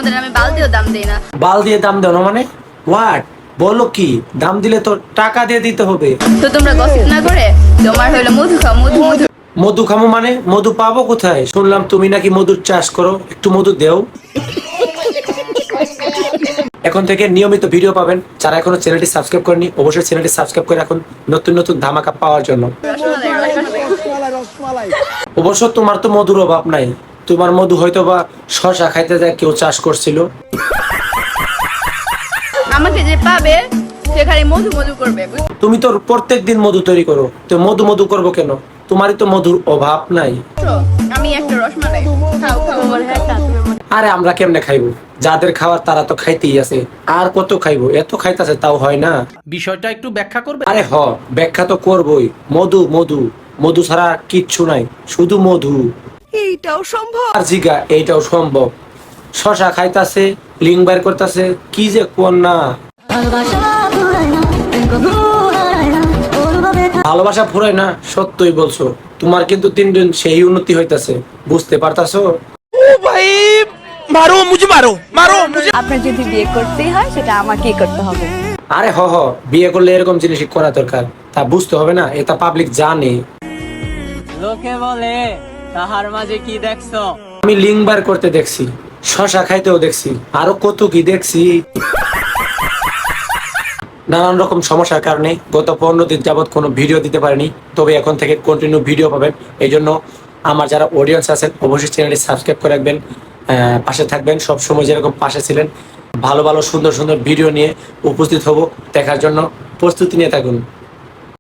আপনাদের আমি বালতিও দাম দেই না। বাল দিয়ে দাম দেও না মানে? হোয়াট? বলো কি? দাম দিলে তো টাকা দিয়ে দিতে হবে। তো তোমরা গসিপ না করে তোমার হলো মধু খাও, মধু মধু। মধু খামো মানে? মধু পাবো কোথায়? শুনলাম তুমি নাকি মধুর চাষ করো, একটু মধু দেও। এখন থেকে নিয়মিত ভিডিও পাবেন। যারা এখনো চ্যানেলটি সাবস্ক্রাইব করেনি অবশ্যই চ্যানেলটি সাবস্ক্রাইব করে রাখুন নতুন নতুন ধামাকা পাওয়ার জন্য। অবশ্য তোমার তো মধুর অভাব নাই। তোমার মধু হয়তো বা শশা খাইতে যায় কেউ চাষ করছিল। আমাকে যে পাবে সে খালি মধু মধু করবে। তুমি তো প্রত্যেক দিন মধু তৈরি করো, তো মধু মধু করবো কেন? তোমারই তো মধুর অভাব নাই। বুঝছো? আমি একটা রসমালাই খাও খাও আমার আরে আমরা কেমনে খাইবো? যাদের খাওয়ার তারা তো খাইতেই আছে। আর কত খাইবো? এত খাইতেছে তাও হয় না। বিষয়টা একটু ব্যাখ্যা করবে? আরে ব্যাখ্যা তো করবোই। মধু মধু মধু ছাড়া কিচ্ছু নাই, শুধু মধু। এইটাও সম্ভব? আর জিগা এইটাও সম্ভব। শশা খাইতাছে, লিং বাইর করতেছে, কি যে কোন না। ভালোবাসা ফুরায় না, সত্যই বলছো। তোমার কিন্তু 3 দিন সেই উন্নতি হইতাছে, বুঝতে পারতাছো? আপনার যদি বিয়ে করতেই হয় সেটা আমাকেই করতে হবে। আরে বিয়ে করলে এরকম জিনিসই করা দরকার। তা বুঝতে হবে না? এটা পাবলিক জানে। লোকে বলে তাহার মাঝে কি দেখছো? আমি লিং বার করতে দেখছি, শশা খাইতেও দেখছি, আরো কত কি দেখছি। নানান রকম সমস্যার কারণে গত 15 দিন যাবৎ কোনো ভিডিও দিতে পারিনি। তবে এখন থেকে কন্টিনিউ ভিডিও পাবেন। এই জন্য আমার যারা অডিয়েন্স আছেন অবশ্যই চ্যানেলটি সাবস্ক্রাইব করে রাখবেন, পাশে থাকবেন। সব সময় যেরকম পাশে ছিলেন, ভালো ভালো সুন্দর সুন্দর ভিডিও নিয়ে উপস্থিত হব। দেখার জন্য প্রস্তুতি নিয়ে থাকুন।